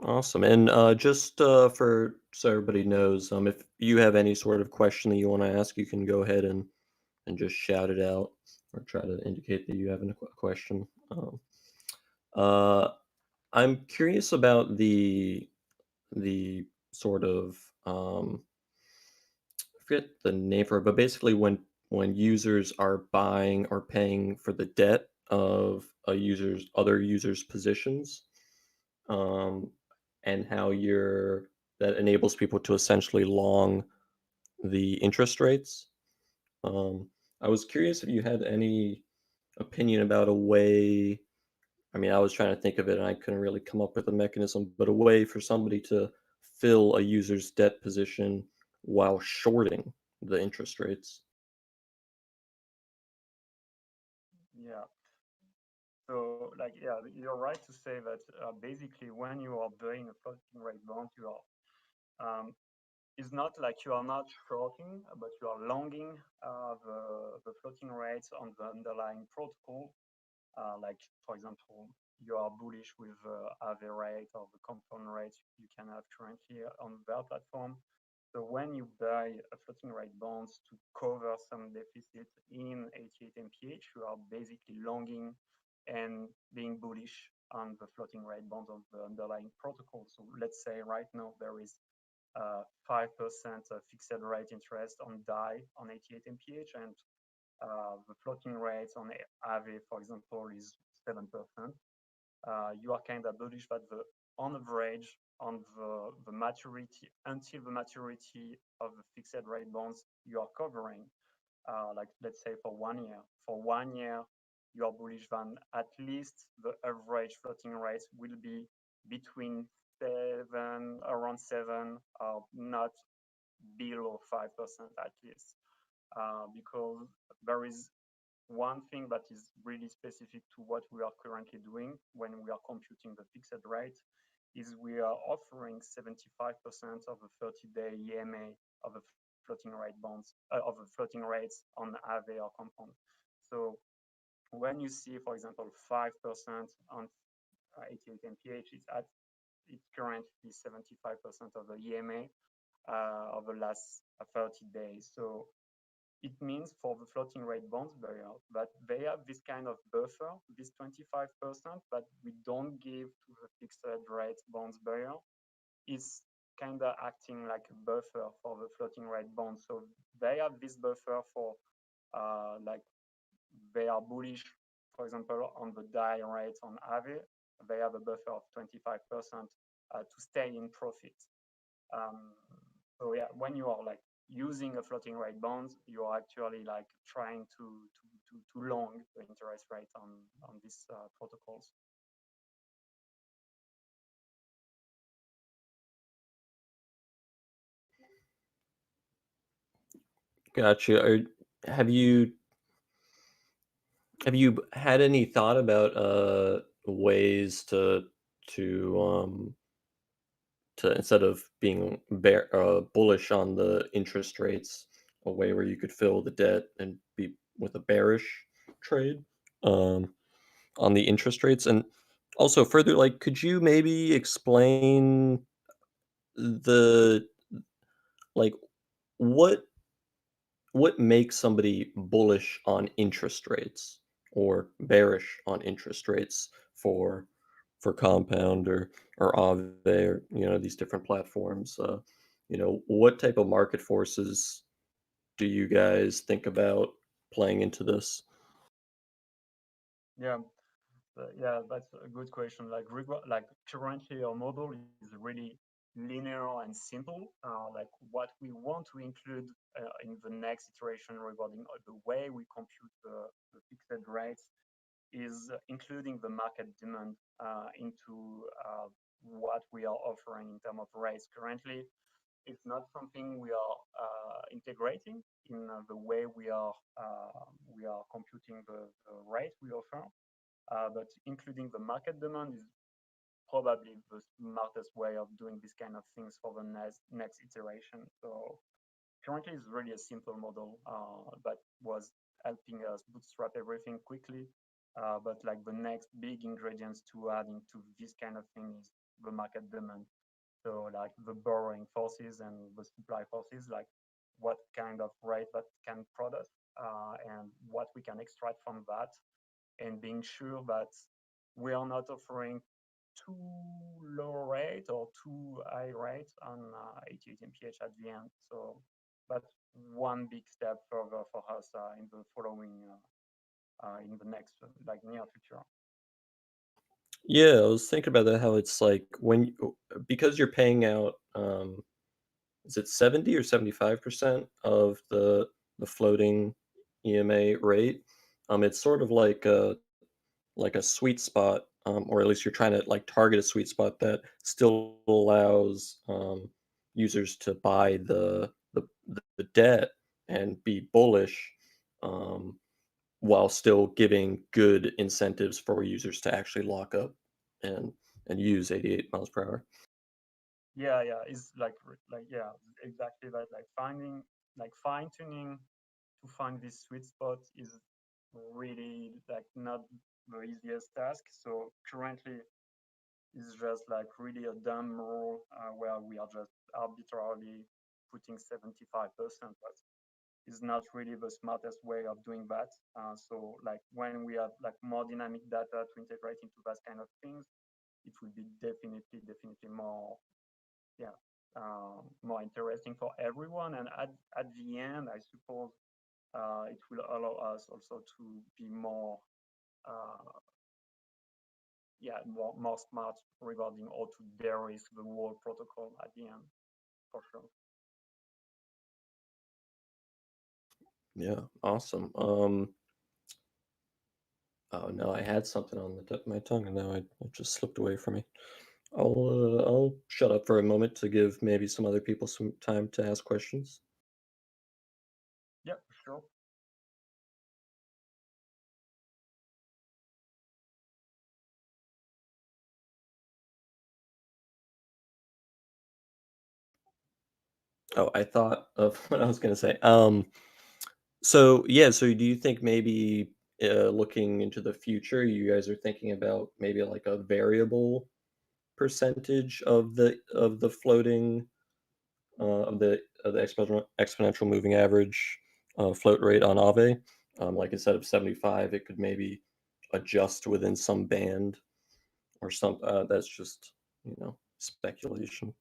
Awesome. And just for so everybody knows, if you have any sort of question that you want to ask, you can go ahead and just shout it out or try to indicate that you have a question. Uh, I'm curious about the sort of I forget the name for it, but basically when users are buying or paying for the debt of a user's other users' positions, um, and how you're that enables people to essentially long the interest rates. Um, I was curious if you had any opinion about a way. I mean, I was trying to think of it and I couldn't really come up with a mechanism, but a way for somebody to fill a user's debt position while shorting the interest rates. Yeah. So, like, yeah, you're right to say that basically when you are buying a floating rate bond, um, it's not like you are not shorting, but you are longing the floating rates on the underlying protocol. Like, for example, you are bullish with the AVE rate or the compound rate you can have currently on their platform. So when you buy a floating rate bonds to cover some deficit in 88 MPH, you are basically longing and being bullish on the floating rate bonds of the underlying protocol. So let's say right now there is 5% fixed rate interest on DAI on 88 MPH, and the floating rate on AVE, for example, is 7%. You are kind of bullish that the on average on the maturity until the maturity of the fixed rate bonds you are covering, like let's say for 1 year. For 1 year, you are bullish that at least the average floating rate will be between around seven, not below 5% at least, because there is one thing that is really specific to what we are currently doing when we are computing the fixed rate is we are offering 75% of the 30-day EMA of the floating rate bonds, of the floating rates on AVE or compound. So when you see, for example, 5% on 88 MPH, it's currently 75% of the EMA of the last 30 days. So it means for the floating rate bonds barrier that they have this kind of buffer, this 25% that we don't give to the fixed rate bonds barrier is kind of acting like a buffer for the floating rate bonds. So they have this buffer for like they are bullish, for example, on the DAI rate on AVE, they have a buffer of 25% to stay in profit. Um, so yeah, when you are like using a floating rate bonds, you are actually like trying to long the interest rate on these protocols. Gotcha. Have you have you had any thought about ways to to instead of being bullish on the interest rates, a way where you could fill the debt and be with a bearish trade um, on the interest rates? And also further, like, could you maybe explain the like what what makes somebody bullish on interest rates or bearish on interest rates for Compound or Aave or, these different platforms? What type of market forces do you guys think about playing into this? Yeah, yeah, that's a good question. Like currently, our model is really linear and simple. Like what we want to include in the next iteration regarding the way we compute the fixed rates is including the market demand into what we are offering in terms of rates. Currently, it's not something we are integrating in the way we are computing the rate we offer. But including the market demand is probably the smartest way of doing this kind of things for the next iteration. So currently, it's really a simple model that was helping us bootstrap everything quickly. But like the next big ingredients to add into this kind of thing is the market demand. So like the borrowing forces and the supply forces, like what kind of rate that can produce and what we can extract from that, and being sure that we are not offering too low rate or too high rate on 88 mph at the end. So that's one big step further for us in the following, in the next like near future. Yeah, I was thinking about that, how it's like because you're paying out, is it 70 or 75% of the floating EMA rate? It's sort of like a sweet spot, or at least you're trying to like target a sweet spot that still allows users to buy the debt and be bullish, um, while still giving good incentives for users to actually lock up and and use 88 miles per hour. Yeah, yeah, it's like yeah, exactly that. Like finding, like fine tuning to find this sweet spot is really like not the easiest task. So currently, it's just like really a dumb rule where we are just arbitrarily putting 75%, but it's not really the smartest way of doing that. So like when we have like more dynamic data to integrate into that kind of things, it will be definitely more, yeah, more interesting for everyone. And at the end, I suppose it will allow us also to be more, uh, yeah, more smart regarding how to de-risk the whole protocol at the end, for sure. Yeah, awesome. Oh no, I had something on the tip of my tongue, and now it just slipped away from me. I'll shut up for a moment to give maybe some other people some time to ask questions. Yeah, sure. Oh, I thought of what I was gonna say. So yeah, so do you think maybe looking into the future, you guys are thinking about maybe like a variable percentage of the floating of the exponential moving average float rate on Aave? Like instead of 75, it could maybe adjust within some band or some. That's just speculation.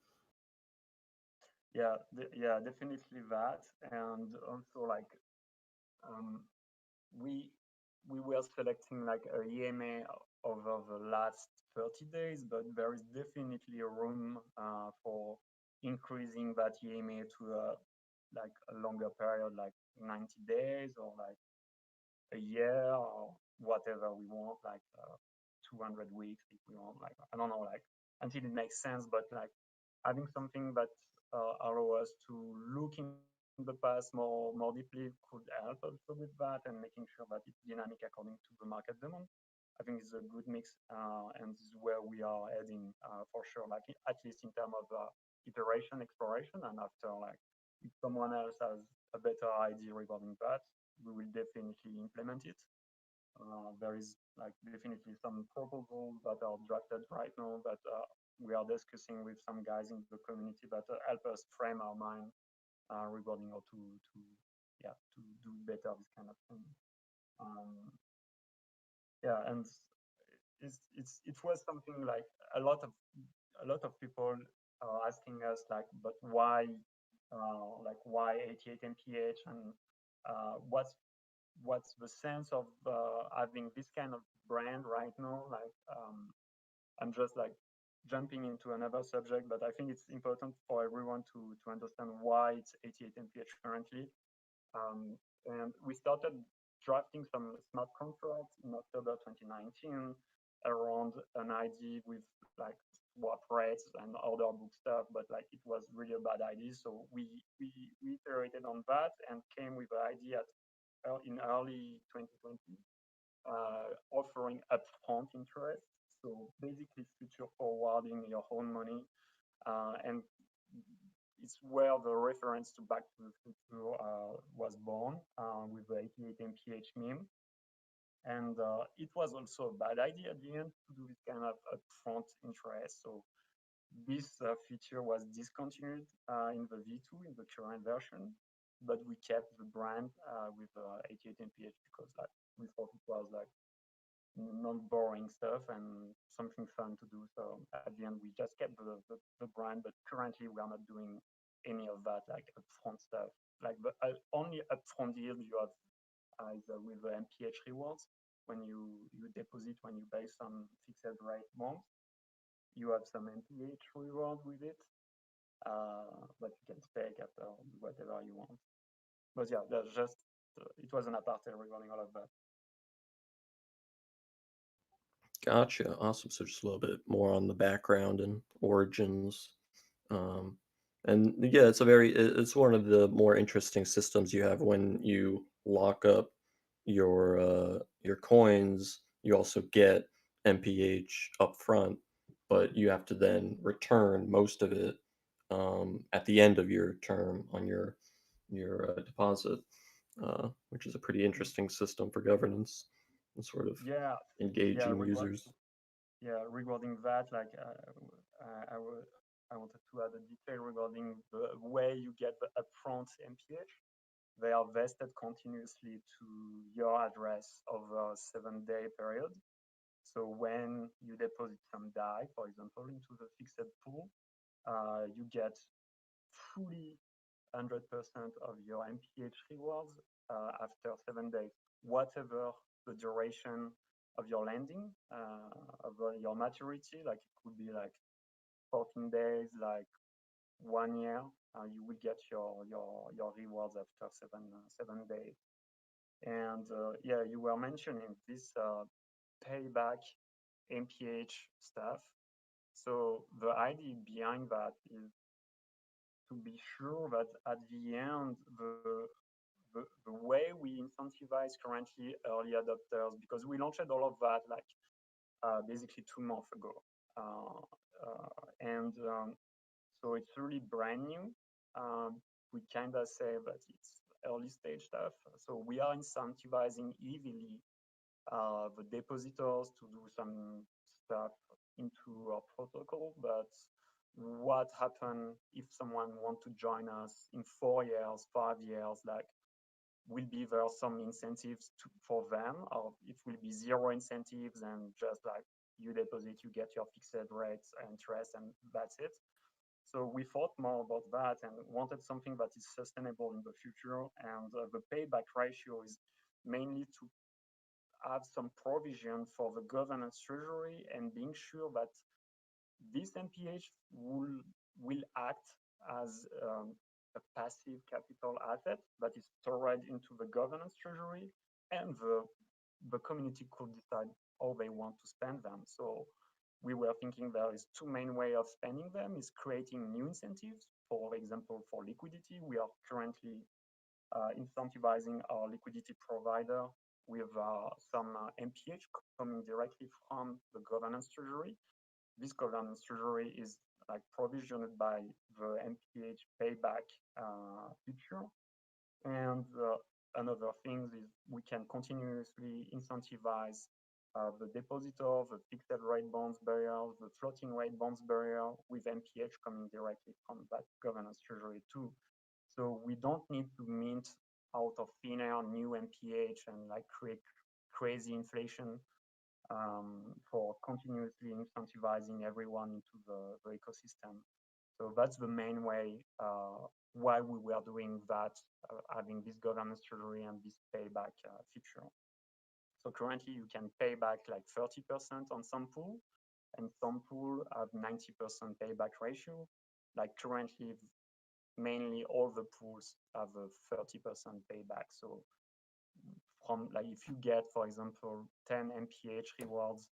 Yeah, yeah, definitely that. And also like um, we we were selecting like a EMA over the last 30 days, but there is definitely a room for increasing that EMA to like a longer period, like 90 days or like a year or whatever we want, like 200 weeks if we want, like I don't know, like until it makes sense. But like having something that allow us to look in the past more deeply could help also with that, and making sure that it's dynamic according to the market demand. I think it's a good mix, and this is where we are heading for sure. Like at least in terms of iteration, exploration, and after like if someone else has a better idea regarding that, we will definitely implement it. There is like definitely some proposals that are drafted right now that we are discussing with some guys in the community that help us frame our mind regarding how to yeah to do better this kind of thing. Um, yeah, and it was something like a lot of a lot of people are asking us like, but why like why 88 mph and what's the sense of having this kind of brand right now? Like, I'm just like jumping into another subject, but I think it's important for everyone to understand why it's 88 mph currently. Um, and we started drafting some smart contracts in October 2019 around an idea with like swap rates and order book stuff, but like it was really a bad idea. So we iterated on that and came with the idea in early 2020, offering upfront interest. So basically, future forwarding your own money, and it's where the reference to Back to the Future was born with the 88 mph meme. And it was also a bad idea at the end to do this kind of upfront interest. So this feature was discontinued in the V2 in the current version, but we kept the brand with 88 MPH because like we thought it was like non boring stuff and something fun to do. So at the end, we just kept the brand, but currently we are not doing any of that like upfront stuff. Like the only upfront deal you have is with the MPH rewards. When you deposit, when you buy some fixed rate month, you have some MPH reward with it, but you can stake after whatever you want. But yeah, that's just it was an apartheid regarding all of that. Gotcha. Awesome. So just a little bit more on the background and origins. Um, and yeah, it's one of the more interesting systems you have when you lock up your coins. You also get MPH upfront, but you have to then return most of it at the end of your term on your deposit, which is a pretty interesting system for governance and sort of Yeah, yeah, engaging users. yeah, regarding that, like I, I, wa- I wanted to add a detail regarding the way you get the upfront MPH. They are vested continuously to your address over a 7-day period. So when you deposit some DAI, for example, into the fixed pool, you get fully 100% of your MPH rewards after 7 days, whatever the duration of your lending, of your maturity. Like it could be like 14 days, like 1 year. You will get your rewards after 7 days. And yeah, you were mentioning this payback MPH stuff. So the idea behind that is to be sure that at the end, the way we incentivize currently early adopters, because we launched all of that like basically 2 months ago. Uh, and So it's really brand new. We kind of say that it's early stage stuff. So we are incentivizing heavily the depositors to do some stuff into our protocol. But what happens if someone want to join us in 4 years, 5 years? Like, will be there some incentives for them, or it will be zero incentives and just like you deposit, you get your fixed rates interest, and that's it. So we thought more about that and wanted something that is sustainable in the future. And the payback ratio is mainly to have some provision for the governance treasury and being sure that this MPH will act as a passive capital asset that is stored into the governance treasury, and the community could decide how they want to spend them. So we were thinking there is two main way of spending them is creating new incentives. For example, for liquidity, we are currently incentivizing our liquidity provider with some MPH coming directly from the governance treasury. This governance treasury is like provisioned by the MPH payback feature. And another thing is we can continuously incentivize the depositor, the fixed rate bonds barrier, the floating rate bonds barrier with MPH coming directly from that governance treasury too. So we don't need to mint out of thin air new MPH and like create crazy inflation for continuously incentivizing everyone into the ecosystem. So that's the main way why we were doing that, having this governance treasury and this payback feature. So currently you can pay back like 30% on some pool, and some pool have 90% payback ratio. Like currently, mainly all the pools have a 30% payback. So from like if you get, for example, 10 MPH rewards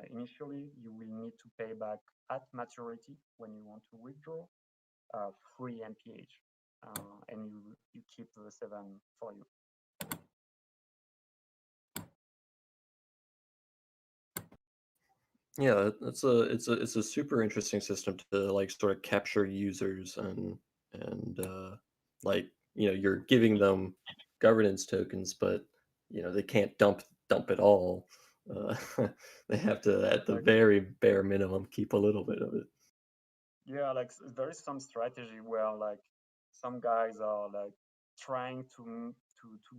initially, you will need to pay back at maturity when you want to withdraw 3 MPH, and you keep the 7 for you. Yeah, it's a super interesting system to like sort of capture users and like you're giving them governance tokens, but they can't dump dump it all. Uh, they have to, at the Like, very bare minimum, keep a little bit of it. yeah, like there is some strategy where like some guys are like trying to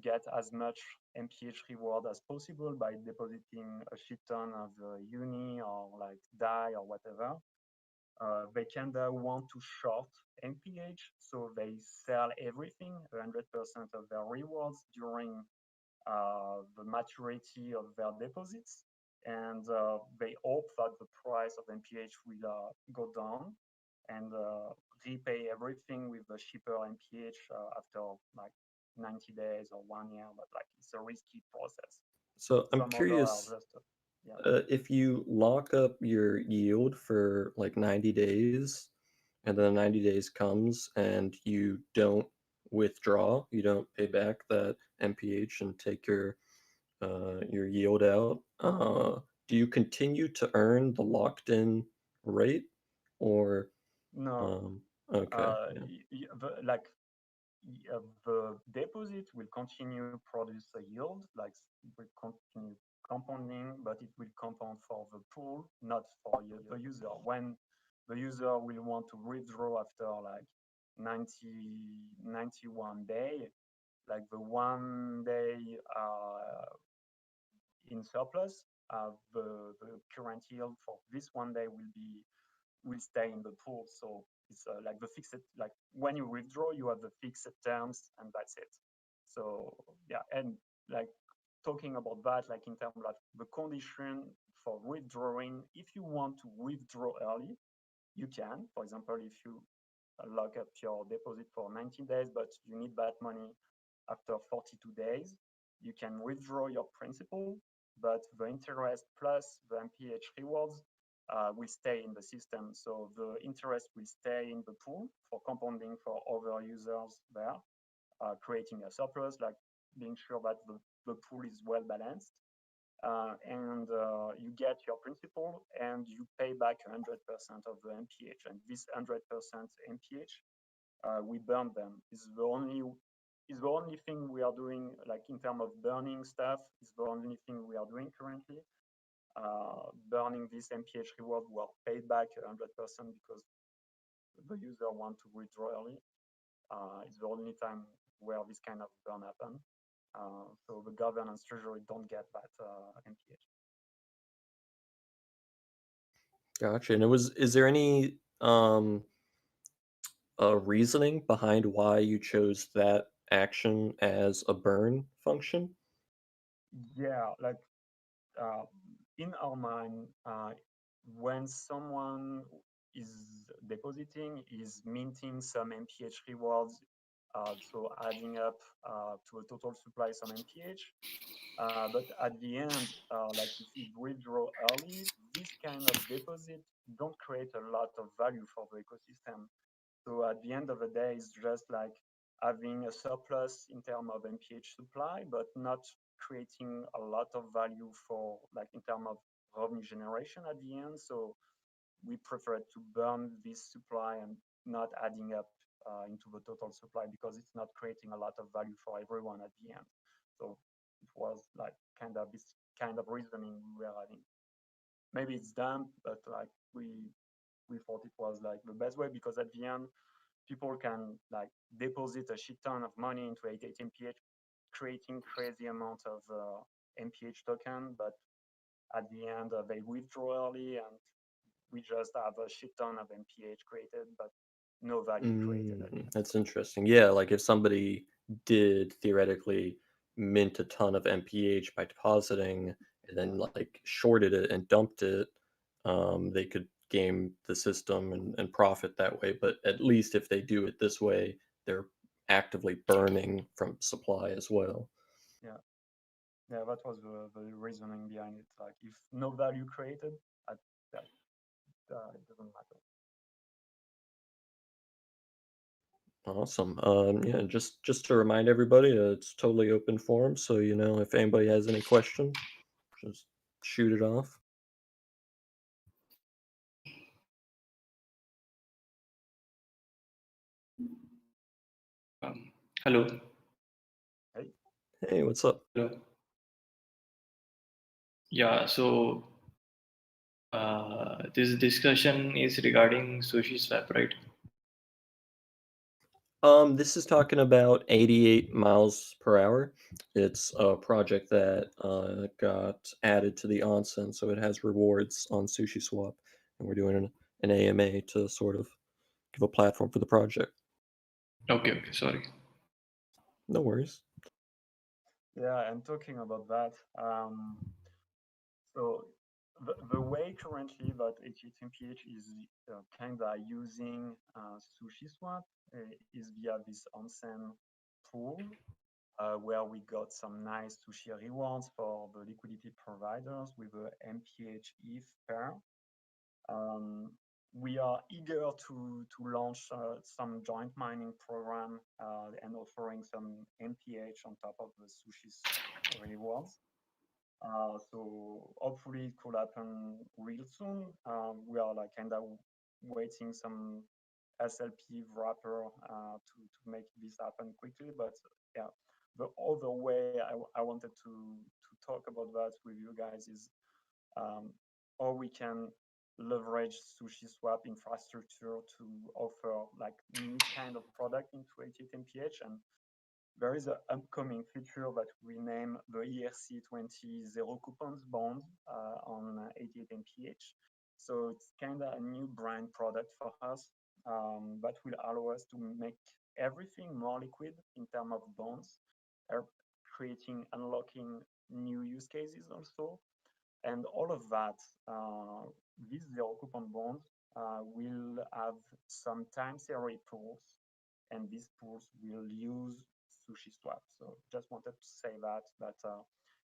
get as much MPH reward as possible by depositing a shit ton of uni or like DAI or whatever. They kind of want to short MPH, so they sell everything, 100% of their rewards during the maturity of their deposits, and they hope that the price of MPH will go down and repay everything with the cheaper MPH after like 90 days or 1 year. But like it's a risky process. So I'm Some other are curious, just yeah. if you lock up your yield for like 90 days, and then 90 days comes and you don't withdraw, you don't pay back that MPH and take your yield out, do you continue to earn the locked in rate or No, um okay, yeah. like the deposit will continue produce a yield, like will continue compounding, but it will compound for the pool, not for the user. When the user will want to withdraw after like 91 day, like the 1 day in surplus, the current yield for this 1 day will stay in the pool. So it's like the fixed, like when you withdraw, you have the fixed terms and that's it. So yeah, and like talking about that, like in terms of the condition for withdrawing, if you want to withdraw early, you can. For example, if you lock up your deposit for 90 days, but you need that money after 42 days, you can withdraw your principal, but the interest plus the MPH rewards will stay in the system. So the interest will stay in the pool for compounding for other users there, creating a surplus, like being sure that the pool is well balanced. And you get your principal and you pay back 100% of the MPH. And this 100% MPH, we burn them. Is the only thing we are doing, like in terms of burning stuff, is the only thing we are doing currently. Burning this MPH reward were paid back 100% because the user want to withdraw early. It's the only time where this kind of burn happen. So the governance treasury don't get that MPH. Gotcha. And is there any reasoning behind why you chose that action as a burn function? Yeah, like uh, in our mind, when someone is depositing, is minting some MPH rewards, so adding up to a total supply some MPH. But at the end, like if you withdraw early, this kind of deposit don't create a lot of value for the ecosystem. So at the end of the day, it's just like having a surplus in terms of MPH supply, but not creating a lot of value for like in terms of revenue generation at the end. So we prefer to burn this supply and not adding up into the total supply because it's not creating a lot of value for everyone at the end. So it was like kind of this kind of reasoning we were having. Maybe it's dumb, but like we thought it was like the best way because at the end people can like deposit a shit ton of money into 88 MPH, creating crazy amount of MPH token, but at the end they withdraw early and we just have a shit ton of MPH created, but no value created at the Mm, end. that's interesting. Yeah, like if somebody did theoretically mint a ton of MPH by depositing and then like shorted it and dumped it, they could game the system and profit that way. But at least if they do it this way, they're actively burning from supply as well. Yeah, yeah, that was the reasoning behind it. Like if no value created, at, that it doesn't matter. Awesome. Yeah, just to remind everybody, it's totally open forum. So if anybody has any questions, just shoot it off. Hello. Hey, Hey, what's up? Hello. Yeah, so this discussion is regarding sushi swap, right? This is talking about 88 miles per hour. It's a project that got added to the Onsen, so it has rewards on SushiSwap, and we're doing an AMA to sort of give a platform for the project. Okay, okay, sorry. No worries. Yeah, and talking about that, so the way currently that HTMPH is kind of using SushiSwap is via this onsen pool where we got some nice sushi rewards for the liquidity providers with the MPH ETH pair. Um, we are eager to launch some joint mining program and offering some MPH on top of the sushi's rewards. So hopefully it could happen real soon. We are like kind of waiting some SLP wrapper to make this happen quickly. But yeah, the other way I wanted to talk about that with you guys is um, how we can leverage SushiSwap infrastructure to offer like new kind of product into 88MPH. And there is an upcoming feature that we name the ERC20 zero coupons bond on 88MPH. So it's kind of a new brand product for us that will allow us to make everything more liquid in terms of bonds, creating, unlocking new use cases also. And all of that, these zero coupon bonds will have some time series pools, and these pools will use SushiSwap. So just wanted to say that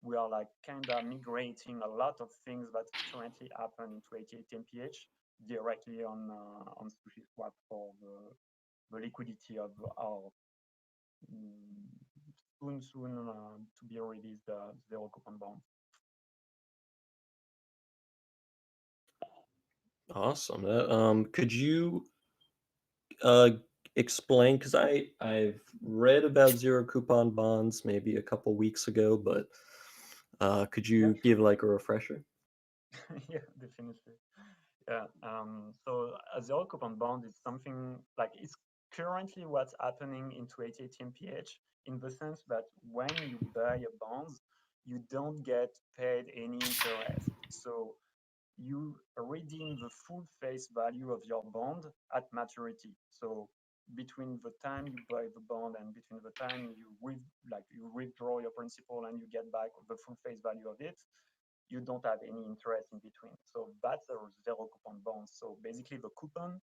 we are like kind of migrating a lot of things that currently happen into 88MPH directly on SushiSwap for the liquidity of our mm, soon to be released zero coupon bond. Awesome. Could you uh, explain? Because I've read about zero coupon bonds maybe a couple weeks ago, but could Yeah, you give like a refresher? yeah, definitely. Yeah. So a zero coupon bond is something like it's currently what's happening into 88MPH in the sense that when you buy a bond, you don't get paid any interest. So you redeem the full face value of your bond at maturity. So between the time you buy the bond and between the time you withdraw your principal and you get back the full face value of it, you don't have any interest in between. So that's a zero coupon bond. So basically the coupon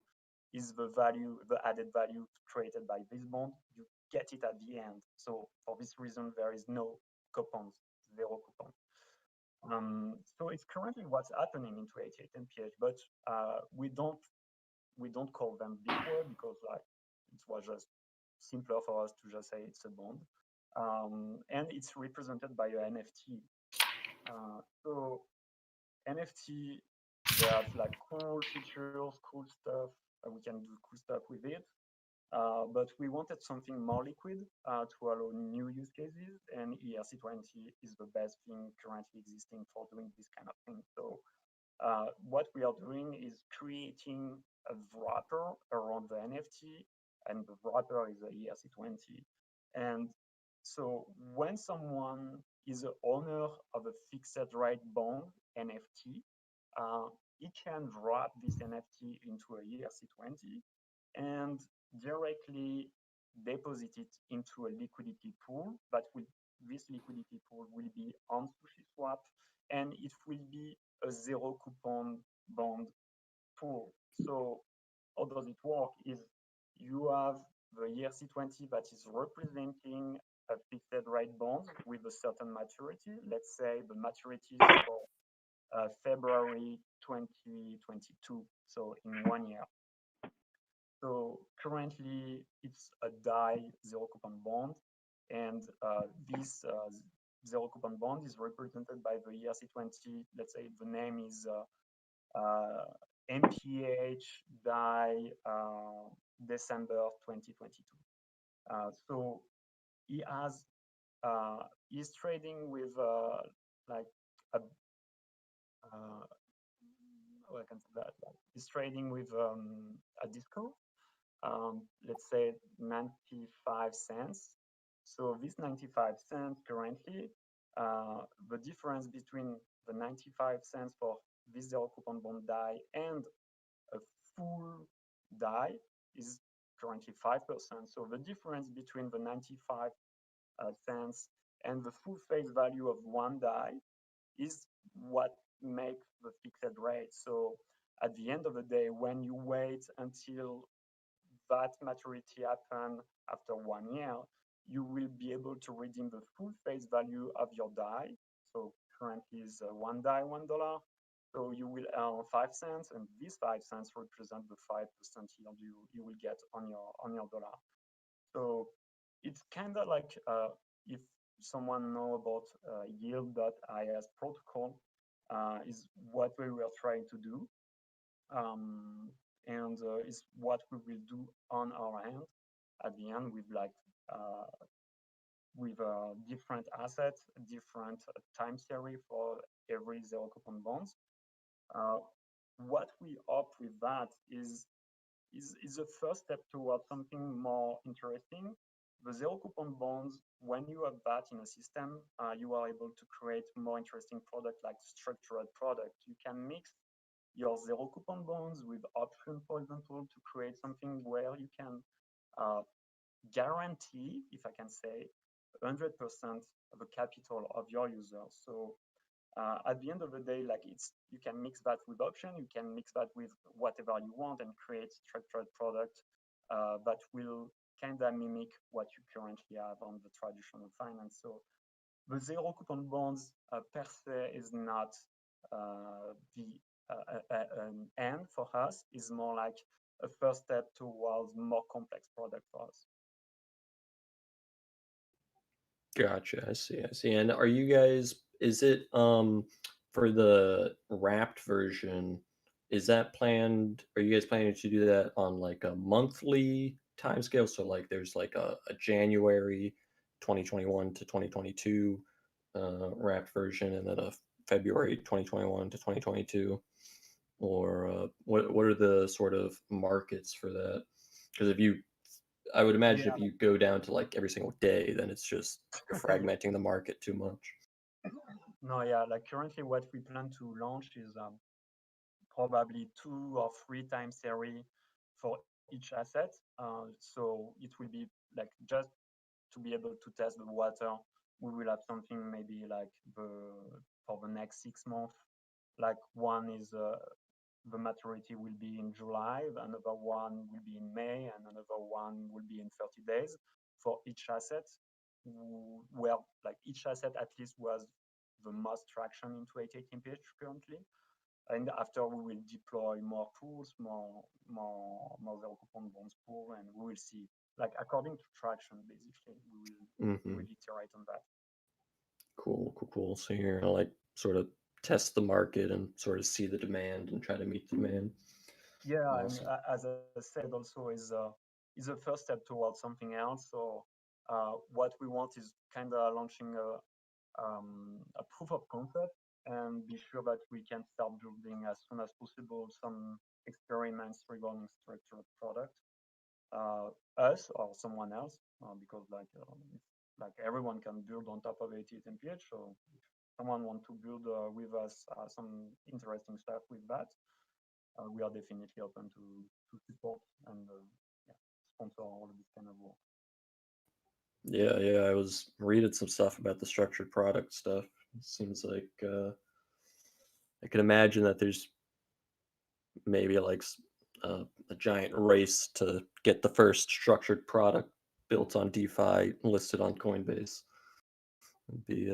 is the value, the added value created by this bond. You get it at the end. So for this reason, there is no coupons, zero coupon. So it's currently what's happening into 88MPH, but we don't call them before because like it was just simpler for us to just say it's a bond, and it's represented by an NFT. So NFT, they have like cool features, cool stuff. We can do cool stuff with it. But we wanted something more liquid to allow new use cases, and ERC20 is the best thing currently existing for doing this kind of thing. So what we are doing is creating a wrapper around the NFT, and the wrapper is the ERC20. And so when someone is the owner of a fixed rate bond NFT, uh, he can wrap this NFT into a ERC20 and directly deposit it into a liquidity pool. That will This liquidity pool will be on SushiSwap, and it will be a zero coupon bond pool. So how does it work? Is you have the ERC20 that is representing a fixed rate bond with a certain maturity. Let's say the maturity is for February 2022, so in 1 year. So currently, it's a DAI zero coupon bond, and this zero coupon bond is represented by the ERC20. Let's say the name is MPH DAI December 2022. So he has he's trading with like a uh, how I can say that, like, is trading with a discount, let's say 95 cents. So this 95 cents currently, the difference between the 95 cents for this zero coupon bond die and a full die is currently 5%. So the difference between the 95 cents and the full face value of one die is what makes the fixed rate. So at the end of the day, when you wait until that maturity happen after 1 year, you will be able to redeem the full face value of your die. So currently is one die, $1. So you will earn 5 cents, and these 5 cents represent the 5% yield you will get on your dollar. So it's kind of like if someone know about yield.is protocol, is what we were trying to do, um, and is what we will do on our end at the end uh, with different assets, different time series for every zero coupon bonds. Uh, what we hope with that is a first step towards something more interesting. The zero coupon bonds, when you have that in a system, you are able to create more interesting product like structured product. You can mix your zero coupon bonds with option, for example, to create something where you can uh, guarantee, if I can say, 100% of the capital of your users. So at the end of the day, like you can mix that with option, you can mix that with whatever you want and create structured product that will kind of mimic what you currently have on the traditional finance. So the zero coupon bonds per se is not the an end for us, is more like a first step towards more complex product for us. Gotcha. I see. I see. And are you guys, is it for the wrapped version, is that planned, are you guys planning to do that on like a monthly time scale? So like there's like a January 2021 to 2022 wrapped version, and then a February 2021 to 2022, or what are the sort of markets for that? Because if you, I would imagine Yeah, if you go down to like every single day, then it's just you're fragmenting the market too much. no, yeah, like currently what we plan to launch is probably 2 or 3 time series for each asset. So it will be like just to be able to test the water. We will have something maybe like for the next 6 months. Like one is the maturity will be in July, another one will be in May, and another one will be in 30 days for each asset. Where like each asset at least was the most traction into 818 pH currently. And after we will deploy more pools, more zero coupon bonds pool, and we will see. Like according to traction, basically, we Hmm. will iterate on that. Cool, cool, cool. So you're gonna like sort of test the market and sort of see the demand and try to meet the demand. Yeah, and Awesome. as I said, also is a first step towards something else. So what we want is kind of launching a proof of concept and be sure that we can start building as soon as possible some experiments regarding structured product. Us or someone else, because like everyone can build on top of 88 mph. So if someone want to build with us some interesting stuff with that, we are definitely open to support and yeah, sponsor all of this kind of work. Yeah, yeah. I was reading some stuff about the structured product stuff. It seems like I can imagine that there's maybe like a giant race to get the first structured product built on DeFi listed on Coinbase. It'd be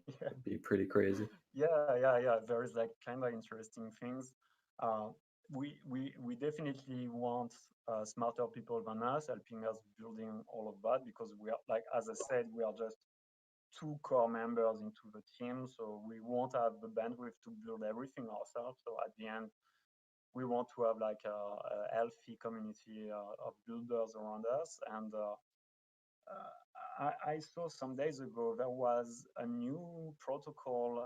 Yeah, it'd be pretty crazy. yeah. There is like kind of interesting things. Uh, we definitely want smarter people than us helping us building all of that because we are like as I said, we are just 2 core members into the team, so we won't have the bandwidth to build everything ourselves. So at the end, we want to have like a healthy community of builders around us. And I saw some days ago there was a new protocol.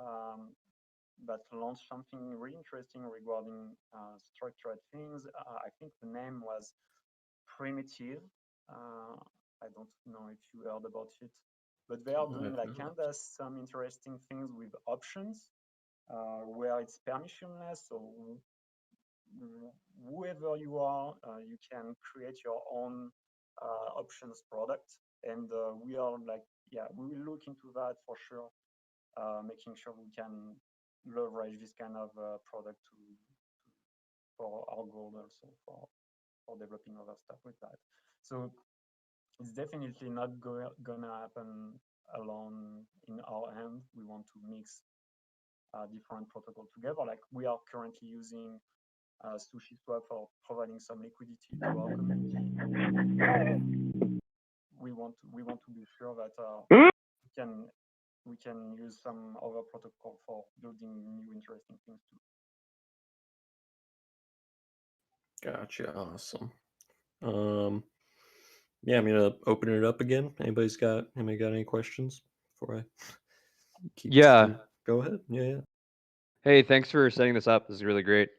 that launched something really interesting regarding structured things. I think the name was Primitive. Uh, I don't know if you heard about it, but they are doing I've like not. kind of some interesting things with options where it's permissionless. So whoever you are, you can create your own options product. And we are like, yeah, we will look into that for sure, making sure we can leverage this kind of product for our goal also for developing other stuff with that. So it's definitely not gonna happen alone in our end. We want to mix different protocols together. Like we are currently using SushiSwap for providing some liquidity to our community. We want to be sure that we can we can use some other protocol for building new interesting things too. Gotcha. Awesome. Um, yeah, I'm gonna open it up again. Anybody got any questions before I keep this Yeah. in? Go ahead. Yeah. Hey, thanks for setting this up. This is really great.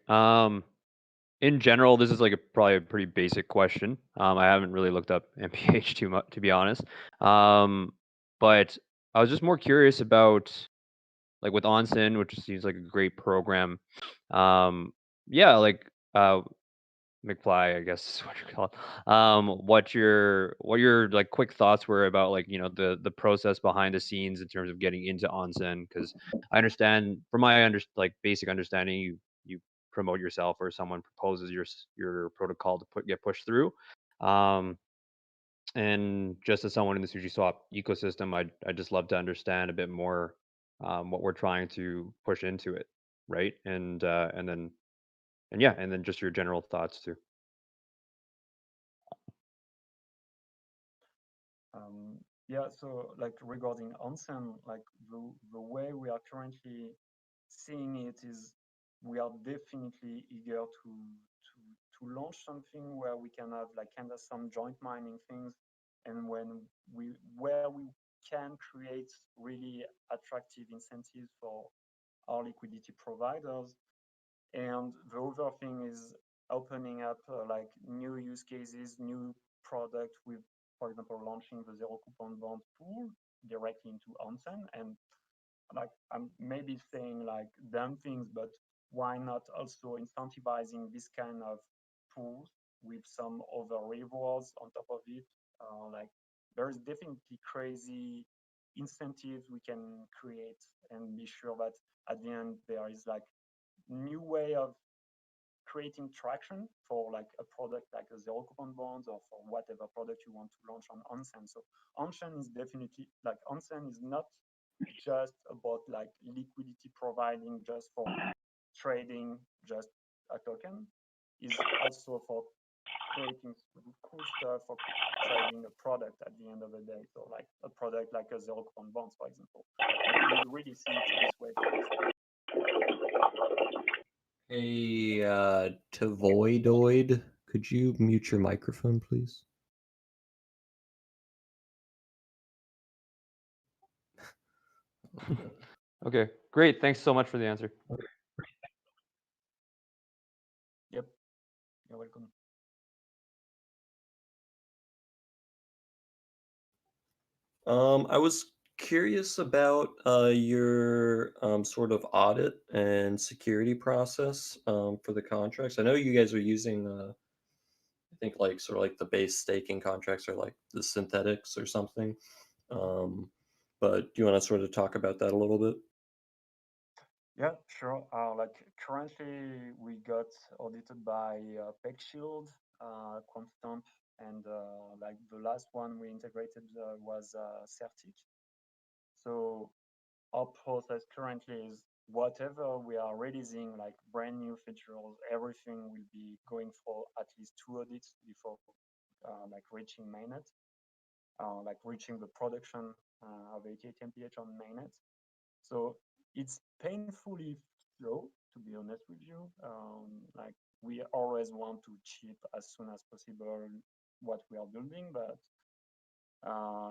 In general, this is like probably a pretty basic question. I haven't really looked up MPH too much, to be honest. But I was just more curious about like with Onsen, which seems like a great program. Yeah, like McFly, I guess is what you call it. What your like quick thoughts were about like the process behind the scenes in terms of getting into Onsen? Because I understand from my like basic understanding, you promote yourself or someone proposes your protocol to get pushed through. Um, and just as someone in the SushiSwap ecosystem, I just love to understand a bit more what we're trying to push into it, right? And then just your general thoughts too. Yeah, so like regarding Onsen, like the way we are currently seeing it is we are definitely eager to launch something where we can have like kind of some joint mining things, and where we can create really attractive incentives for our liquidity providers. And the other thing is opening up like new use cases, new product with, for example, launching the zero coupon bond pool directly into Onsen. And like I'm maybe saying like dumb things, but why not also incentivizing this kind of pools with some other rewards on top of it? Like there's definitely crazy incentives we can create and be sure that at the end there is like new way of creating traction for like a product like a zero coupon bonds or for whatever product you want to launch on Onsen. So Onsen is definitely like Onsen is not just about like liquidity providing just for trading just a token, is also for creating cool stuff for trading a product at the end of the day. So like a product like a zero coupon bonds, for example. Like we really see it this way for us. Hey, Tavoidoid, could you mute your microphone, please? Okay, great. Thanks so much for the answer. Yep, you're welcome. I was curious about your sort of audit and security process for the contracts. I know you guys are using, I think, like sort of like the base staking contracts or like the synthetics or something. Um, but do you want to sort of talk about that a little bit? Yeah, sure. Like currently, we got audited by PegShield, Quantstamp, and like the last one we integrated was Certic. So our process currently is whatever we are releasing, like brand new features, everything will be going for at least 2 audits before like reaching mainnet, like reaching the production of 88 MPH on mainnet. So it's painfully slow, to be honest with you. Like we always want to ship as soon as possible what we are building, but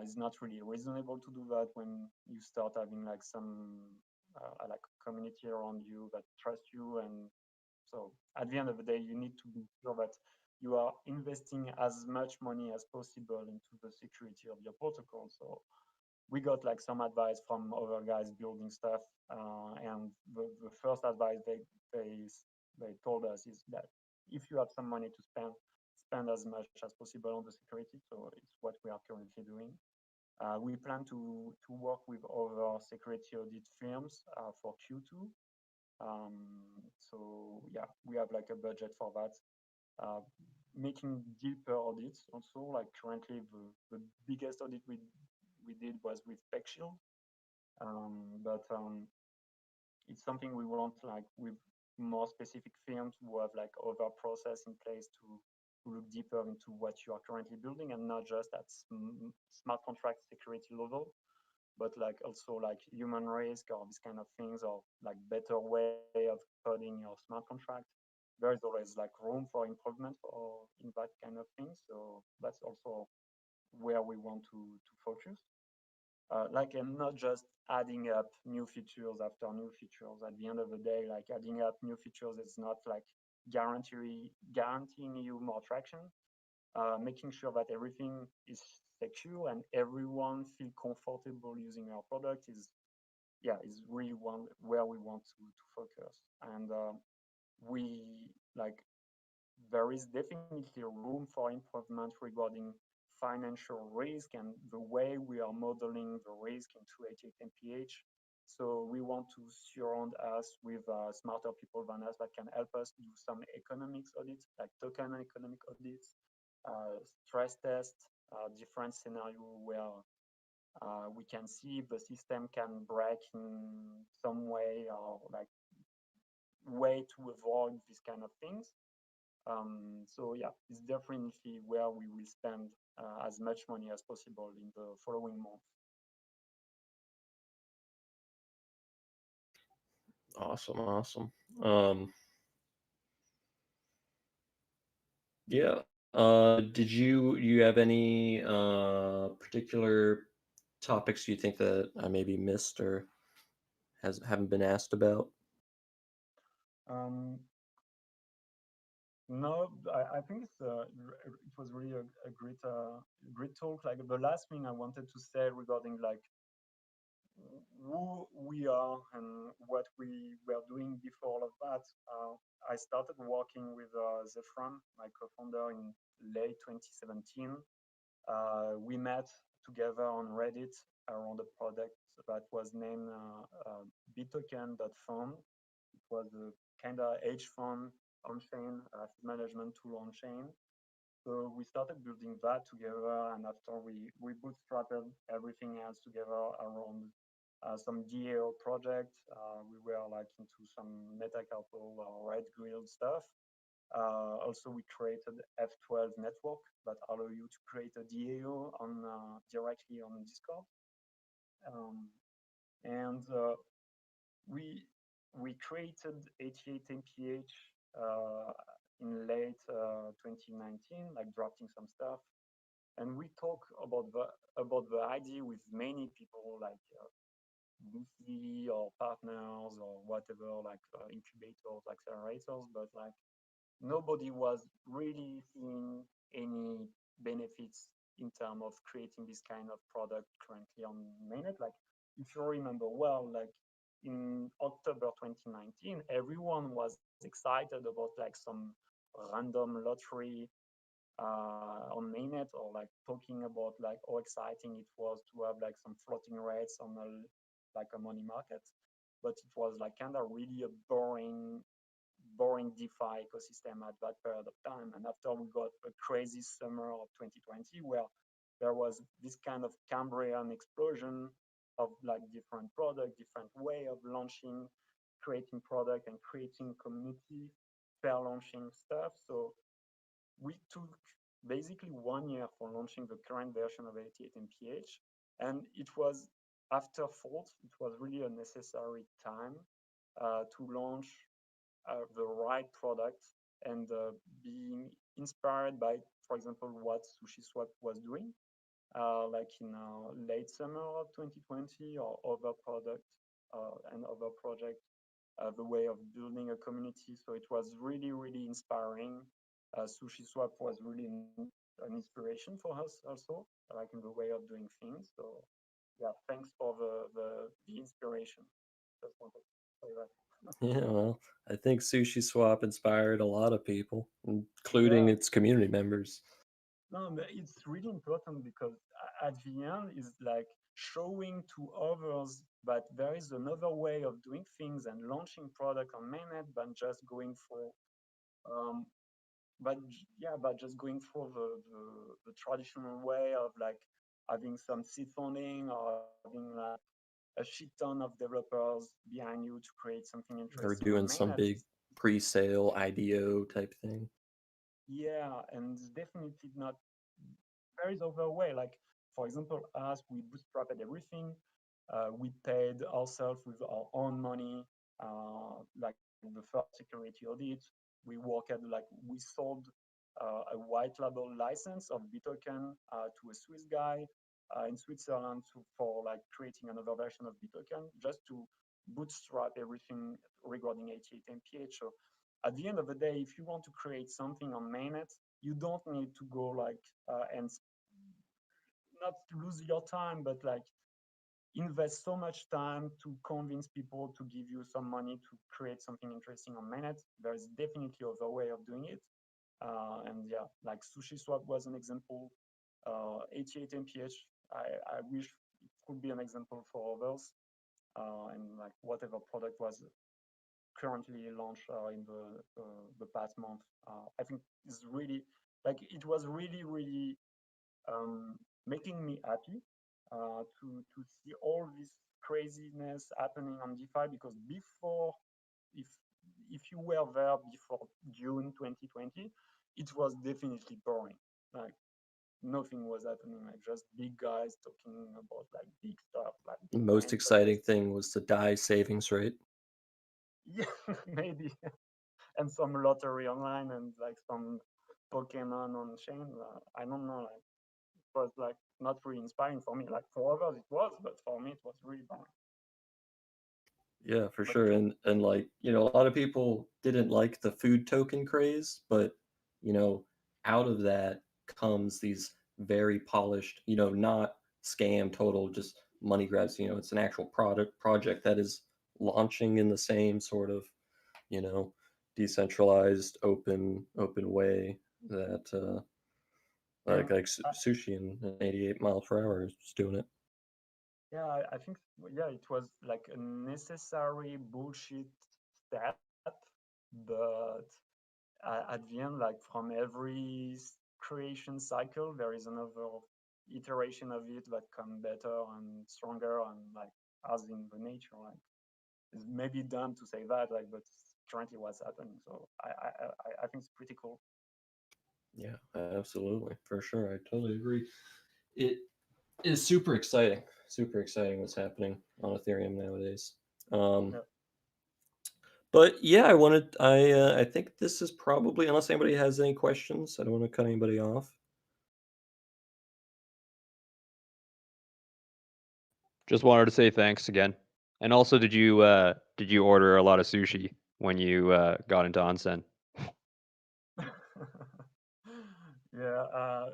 it's not really reasonable to do that when you start having like some like a community around you that trust you. And so at the end of the day, you need to be sure that you are investing as much money as possible into the security of your protocol. So we got like some advice from other guys building stuff, and the first advice they they told us is that if you have some money to spend, spend as much as possible on the security. So it's what we are currently doing. We plan to work with other security audit firms for Q2. So yeah, we have like a budget for that. Uh, Making deeper audits also. Like currently, the biggest audit we did was with PeckShield, but it's something we want like with more specific firms who have like other process in place to look deeper into what you are currently building, and not just at smart contract security level, but like also like human risk or these kind of things, or like better way of coding your smart contract. There is always like room for improvement or in that kind of thing. So that's also where we want to focus. Like, and not just adding up new features after new features. At the end of the day, like adding up new features is not like guaranteeing you more traction. Making sure that everything is secure and everyone feel comfortable using our product is, yeah, is really one where we want to focus. And we like there is definitely room for improvement regarding financial risk and the way we are modeling the risk into 88 MPH. So we want to surround us with smarter people than us that can help us do some economics audits, like token economic audits, stress test, different scenario where we can see if the system can break in some way, or like way to avoid these kind of things. So yeah, it's definitely where we will spend as much money as possible in the following month. Awesome, awesome. Yeah. Did you have any particular topics you think that I maybe missed or haven't been asked about? Um, no, I think it was really a great talk. Like the last thing I wanted to say regarding like who we are and what we were doing before all of that. I started working with Zefran, my co-founder, in late 2017. We met together on Reddit around a product that was named Bitoken.fund. It was a kind of hedge fund on-chain asset management tool on-chain. So we started building that together, and after we bootstrapped everything else together around some DAO project. We were like into some Metacarpal or Red Grill stuff. Also, we created F12 network that allow you to create a DAO on directly on Discord. Um, and we we created 88 MPH in late 2019, like drafting some stuff, and we talk about the idea with many people, like VC or partners or whatever, like incubators, accelerators, but like nobody was really seeing any benefits in terms of creating this kind of product currently on mainnet. Like, if you remember well, like in October 2019, everyone was excited about like some random lottery on mainnet, or like talking about like how exciting it was to have like some floating rates on a like a money market. But it was like kind of really a boring DeFi ecosystem at that period of time. And after we got a crazy summer of 2020, where there was this kind of Cambrian explosion of like different product, different way of launching, creating product and creating community, fair launching stuff. So we took basically 1 year for launching the current version of 88 MPH. And it was after thought, it was really a necessary time to launch the right product, and being inspired by, for example, what SushiSwap was doing, like in late summer of 2020, or other product and other projects, the way of building a community. So it was really, really inspiring. Sushi Swap was really an inspiration for us also, like in the way of doing things. So yeah, thanks for the inspiration. Just wanted to say that. Yeah, well, I think Sushi Swap inspired a lot of people, including Yeah, its community members. no, but it's really important because at the end is like showing to others that there is another way of doing things and launching product on mainnet than just going for um, but just going for the traditional way of like having some seed funding or having like a shit ton of developers behind you to create something Or interesting on doing some mainnet. big pre-sale IDO type thing. Yeah, and it's definitely not. There is other way. Like for example, us, we bootstrapped everything. We paid ourselves with our own money. Like the first security audit, we worked like we sold a white label license of Bitoken to a Swiss guy in Switzerland for like creating another version of Bitoken just to bootstrap everything regarding 88 MPH. So at the end of the day, if you want to create something on mainnet, you don't need to go like and not lose your time, but like invest so much time to convince people to give you some money to create something interesting on mainnet. There is definitely other way of doing it. And yeah, like SushiSwap was an example. 88 MPH, I wish it could be an example for others. And like whatever product was currently launched in the past month, I think is really like it was really, really making me happy to see all this craziness happening on DeFi because before, if if you were there before June 2020, it was definitely boring. Like nothing was happening. Like just big guys talking about like big stuff, like The most Bitcoin. But exciting thing was the DAI savings rate. yeah, maybe and some lottery online and like some Pokemon on chain. I don't know. Like was like not really inspiring for me. Like for others it was, but for me it was really boring. Yeah, for But sure. And like, a lot of people didn't like the food token craze, but you know, out of that comes these very polished, not scam total just money grabs, it's an actual project that is launching in the same sort of, you know, decentralized open way that yeah, sushi and 88 miles per hour is just doing it. yeah, I think yeah, it was like a necessary bullshit step, but at the end, like from every creation cycle, there is another iteration of it that come better and stronger and like as in the nature. Like it's maybe dumb to say that, like, but currently what's happening. So I think it's pretty cool. Yeah, absolutely. For sure. I totally agree. It is super exciting what's happening on Ethereum nowadays. Um, Yeah. but yeah, I think this is probably, unless anybody has any questions, I don't want to cut anybody off. Just wanted to say thanks again. And also, did you order a lot of sushi when you got into onsen? Yeah,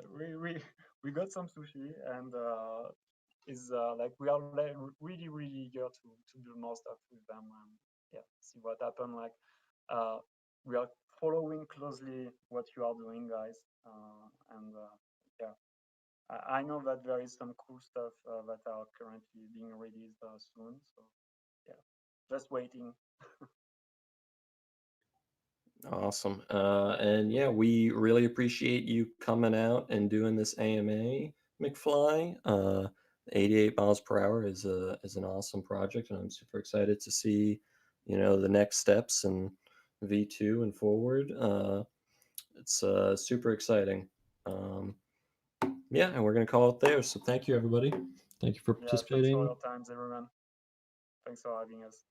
we got some sushi and is like we are really really eager to do more stuff with them and yeah, see what happen. Like uh, we are following closely what you are doing, guys, and yeah, I know that there is some cool stuff that are currently being released soon. So yeah, just waiting. Awesome. And yeah, we really appreciate you coming out and doing this AMA, McFly. 88 miles per hour is an awesome project, and I'm super excited to see, the next steps and V2 and forward. It's super exciting. Um, yeah, and we're gonna call it there. So thank you, everybody. Thank you for Yeah, thanks for participating. your times, everyone. Thanks for having us.